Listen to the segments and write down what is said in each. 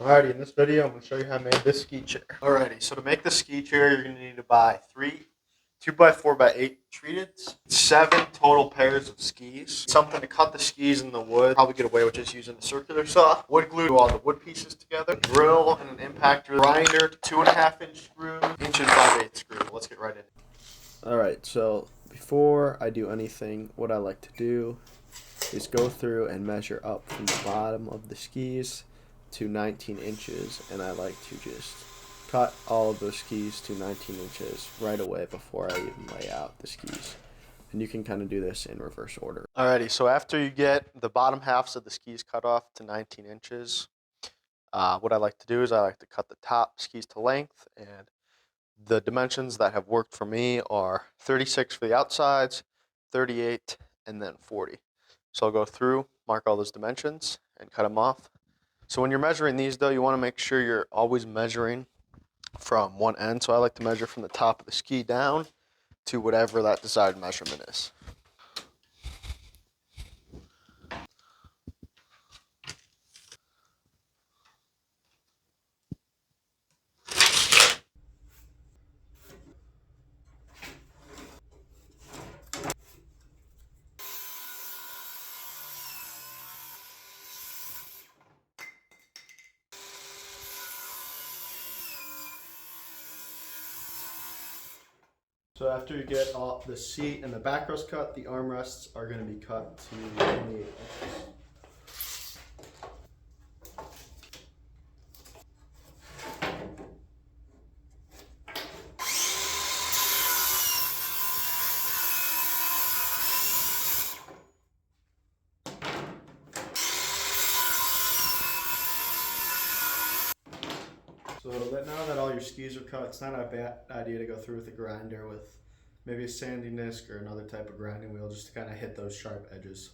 Alrighty, in this video I'm going to show you how I made this ski chair. Alrighty, so to make the ski chair you're going to need to buy 2x4x8 treated, 7 total pairs of skis, something to cut the skis in the wood, probably get away with just using a circular saw, wood glue to all the wood pieces together, drill and an impactor, grinder, 2.5-inch screw, inches by 8 screw. Let's get right in. Alright, so before I do anything, what I like to do is go through and measure up from the bottom of the skis to 19 inches, and I like to just cut all of those skis to 19 inches right away before I even lay out the skis. And you can kind of do this in reverse order. Alrighty, so after you get the bottom halves of the skis cut off to 19 inches, what I like to do is I like to cut the top skis to length, and the dimensions that have worked for me are 36 for the outsides, 38, and then 40. So I'll go through, mark all those dimensions, and cut them off. So when you're measuring these, though, you want to make sure you're always measuring from one end. So I like to measure from the top of the ski down to whatever that desired measurement is. So after you get all the seat and the backrest cut, the armrests are going to be cut to 28 inches. So now that all your skis are cut, it's not a bad idea to go through with a grinder with maybe a sanding disc or another type of grinding wheel just to kind of hit those sharp edges.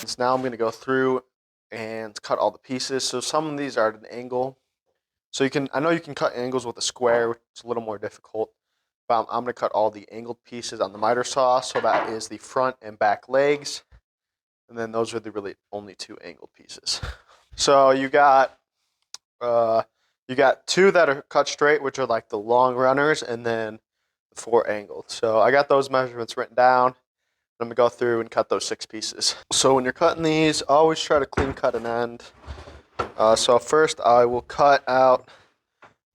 So now I'm going to go through and cut all the pieces. So some of these are at an angle. So I know you can cut angles with a square, which is a little more difficult. But I'm going to cut all the angled pieces on the miter saw. So that is the front and back legs. And then those are the really only 2 angled pieces. So you got 2 that are cut straight, which are like the long runners, and then 4 angled. So I got those measurements written down. I'm gonna go through and cut those 6 pieces. So when you're cutting these, always try to clean cut an end. So first I will cut out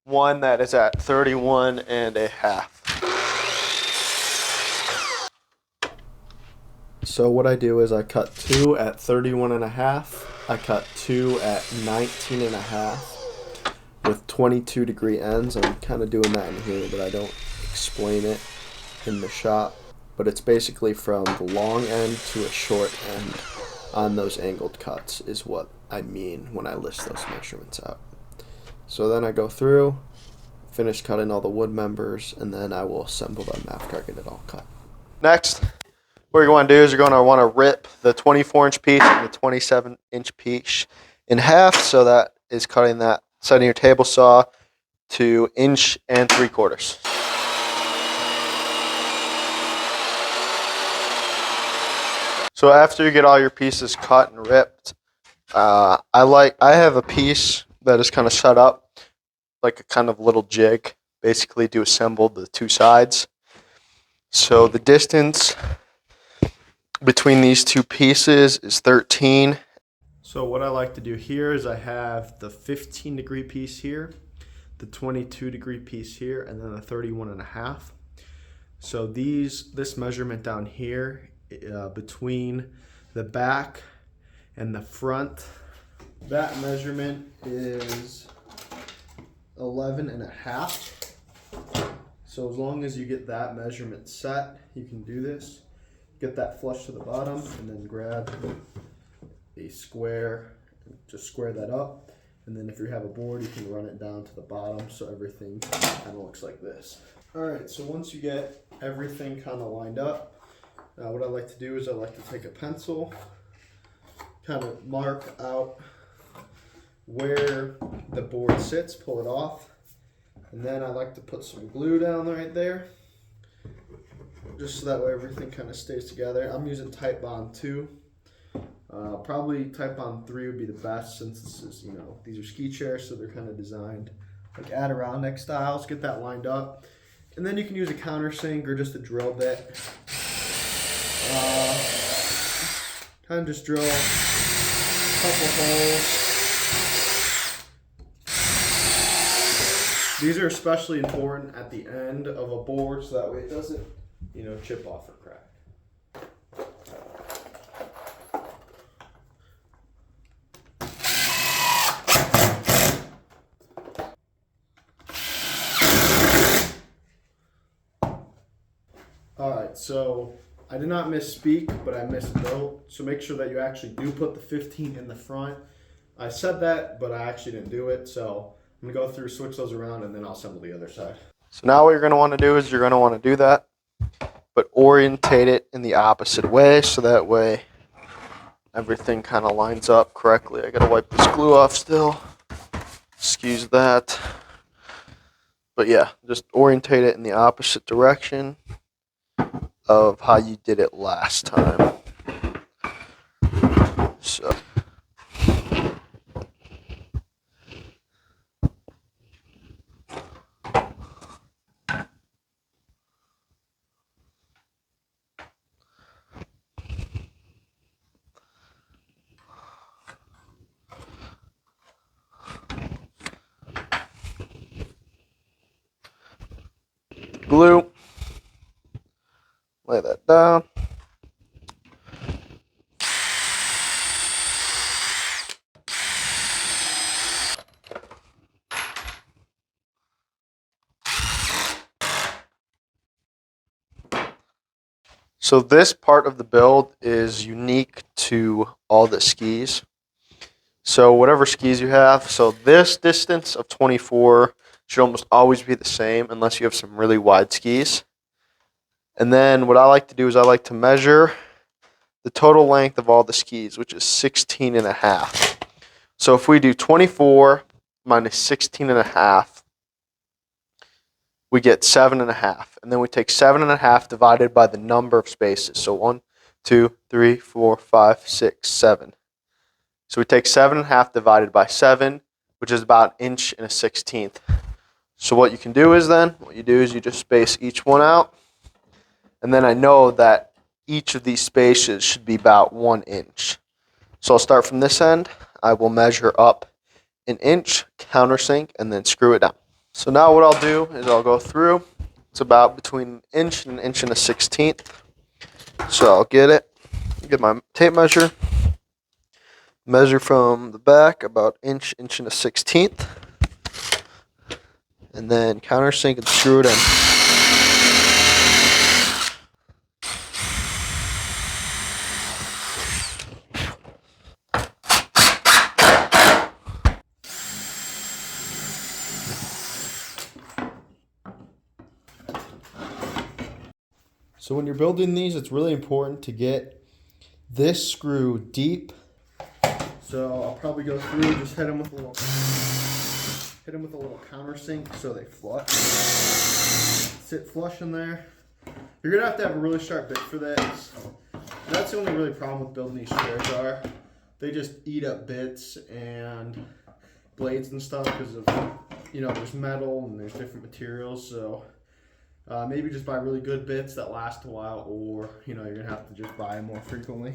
one that is at 31.5. So what I do is I cut 2 at 31.5. I cut 2 at 19.5 with 22-degree ends. I'm kind of doing that in here, but I don't explain it in the shop. But it's basically from the long end to a short end on those angled cuts is what I mean when I list those measurements out. So then I go through, finish cutting all the wood members, and then I will assemble them after I get it all cut. Next, what you're going to do is you're going to want to rip the 24-inch piece and the 27-inch piece in half. So that is cutting that, setting your table saw to 1 3/4 inches. So after you get all your pieces cut and ripped, I have a piece that is kind of set up like a kind of little jig, basically to assemble the 2 sides. So the distance between these 2 pieces is 13. So what I like to do here is I have the 15-degree piece here, the 22-degree piece here, and then the 31.5. So this measurement down here between the back and the front, that measurement is 11.5. So as long as you get that measurement set, you can do this. Get that flush to the bottom and then grab a square, just square that up. And then if you have a board, you can run it down to the bottom so everything kind of looks like this. All right, so once you get everything kind of lined up, what I like to do is I like to take a pencil, kind of mark out where the board sits, pull it off. And then I like to put some glue down right there, just so that way everything kind of stays together. I'm using Type Bond 2. Probably Type Bond 3 would be the best, since this is, these are ski chairs, so they're kind of designed like Adirondack styles. Get that lined up. And then you can use a countersink or just a drill bit. Kind of just drill a couple holes. These are especially important at the end of a board, so that way it doesn't, chip off or crack. Alright, so I did not misspeak, but I misbuilt. So make sure that you actually do put the 15 in the front. I said that, but I actually didn't do it. So I'm going to go through, switch those around, and then I'll assemble the other side. So now what you're going to want to do is you're going to want to do that, but orientate it in the opposite way, so that way everything kind of lines up correctly. I got to wipe this glue off still. Excuse that. But yeah, just orientate it in the opposite direction of how you did it last time. So glue, lay that down. So this part of the build is unique to all the skis. So whatever skis you have, so this distance of 24 should almost always be the same unless you have some really wide skis. And then what I like to do is I like to measure the total length of all the skis, which is 16 and a half. So if we do 24 minus 16 and a half, we get 7 and a half. And then we take 7 and a half divided by the number of spaces. So 1, 2, 3, 4, 5, 6, 7. So we take 7 and a half divided by 7, which is about an inch and a 16th. So what you can do is you just space each one out. And then I know that each of these spaces should be about 1 inch. So I'll start from this end. I will measure up an inch, countersink, and then screw it down. So now what I'll do is I'll go through. It's about between an inch and a 16th. So I'll get my tape measure. Measure from the back about inch and a 16th. And then countersink and screw it in. So when you're building these, it's really important to get this screw deep. So I'll probably go through, just hit them with a little countersink so they flush. Sit flush in there. You're gonna have to have a really sharp bit for this. That's the only really problem with building these chairs are they just eat up bits and blades and stuff because of there's metal and there's different materials. So maybe just buy really good bits that last a while, or you're gonna have to just buy them more frequently.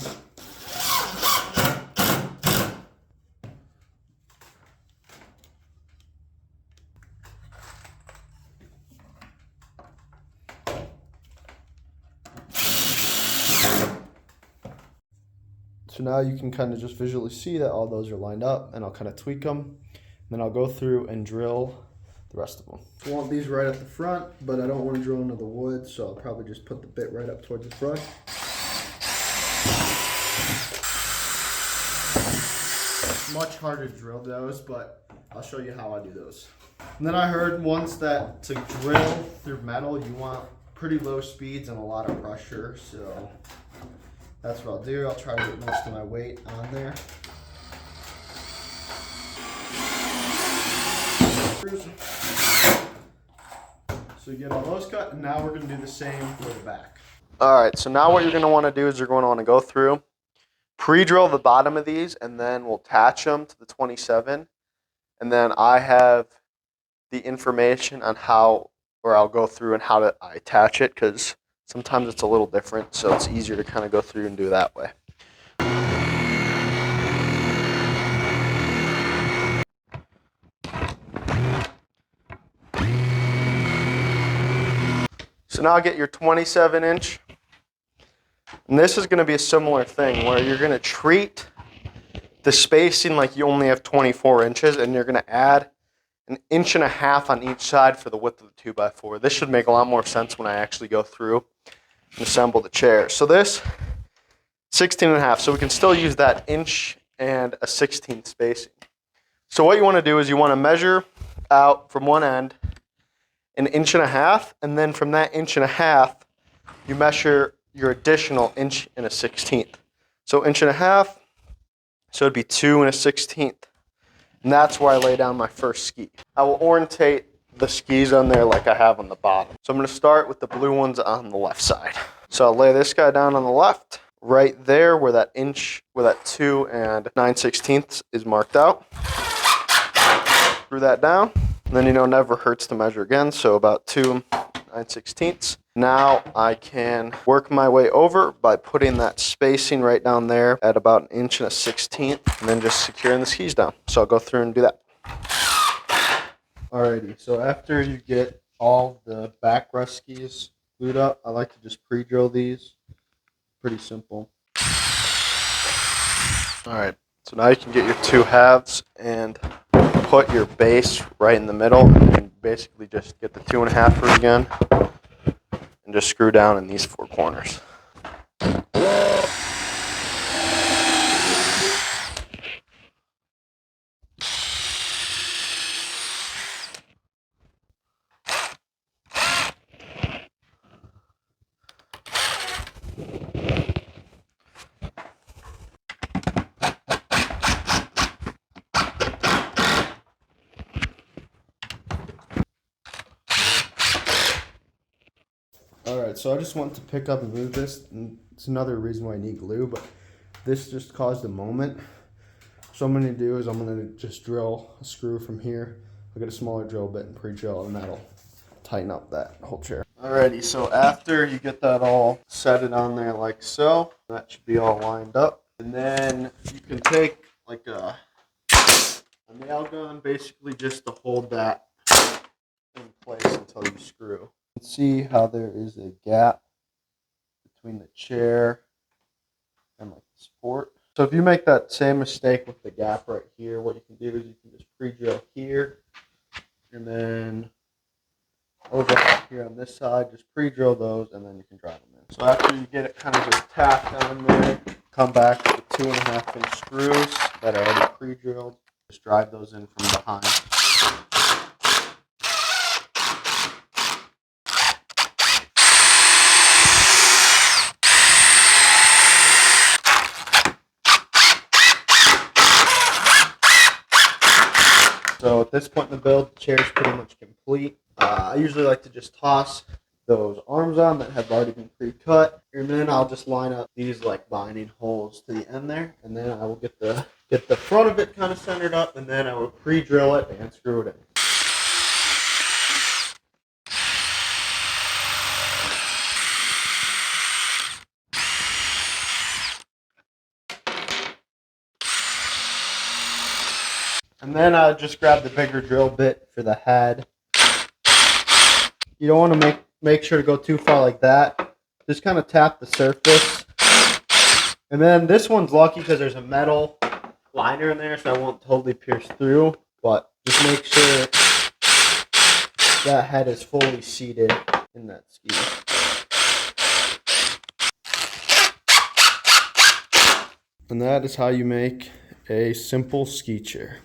So now you can kind of just visually see that all those are lined up, and I'll kind of tweak them. And then I'll go through and drill the rest of them. I want these right at the front, but I don't want to drill into the wood, so I'll probably just put the bit right up towards the front. Much harder to drill those, but I'll show you how I do those. And then I heard once that to drill through metal, you want pretty low speeds and a lot of pressure, so that's what I'll do. I'll try to get most of my weight on there. corners. So you get all those cut, and now we're going to do the same for the back. All right, so now what you're going to want to do is you're going to want to go through, pre-drill the bottom of these, and then we'll attach them to the 27. And then I have the information on how, or I'll go through and how to attach it, because sometimes it's a little different, so it's easier to kind of go through and do that way. So now get your 27-inch. And this is going to be a similar thing where you're going to treat the spacing like you only have 24 inches, and you're going to add 1.5 inches on each side for the width of the 2x4. This should make a lot more sense when I actually go through and assemble the chair. So this 16.5, so we can still use that 1 and a 1/16 spacing. So what you want to do is you want to measure out from one end 1.5 inches, and then from that 1.5 inches, you measure your additional 1 and a 1/16. So 1.5 inches, so it'd be 2 and a 1/16. And that's where I lay down my first ski. I will orientate the skis on there like I have on the bottom. So I'm going to start with the blue ones on the left side. So I'll lay this guy down on the left, right there where that 2 and 9/16 is marked out. Screw that down. And then, never hurts to measure again. So about 2 9/16. Now I can work my way over by putting that spacing right down there at about 1 and a 1/16, and then just securing the skis down. So I'll go through and do that. Alrighty, so after you get all the backrest skis glued up, I like to just pre-drill these. Pretty simple. Alright, so now you can get your 2 halves and put your base right in the middle, and basically just get the 2.5 again and just screw down in these 4 corners. Alright, so I just want to pick up and move this, and it's another reason why I need glue, but this just caused a moment. So what I'm going to do is I'm going to just drill a screw from here. I'll get a smaller drill bit and pre-drill, and that'll tighten up that whole chair. Alrighty, so after you get that all set it on there like so, that should be all lined up. And then you can take like a nail gun, basically just to hold that in place until you screw. You can see how there is a gap between the chair and like the support. So if you make that same mistake with the gap right here, what you can do is you can just pre-drill here, and then over here on this side, just pre-drill those, and then you can drive them in. So after you get it kind of just tacked on there, come back with the 2.5-inch screws that are already pre-drilled. Just drive those in from behind. So at this point in the build, the chair is pretty much complete. I usually like to just toss those arms on that have already been pre-cut, and then I'll just line up these like binding holes to the end there, and then I will get the front of it kind of centered up, and then I will pre-drill it and screw it in. And then I just grab the bigger drill bit for the head. You don't want to make sure to go too far like that. Just kind of tap the surface. And then this one's lucky because there's a metal liner in there, so I won't totally pierce through. But just make sure that head is fully seated in that ski. And that is how you make a simple ski chair.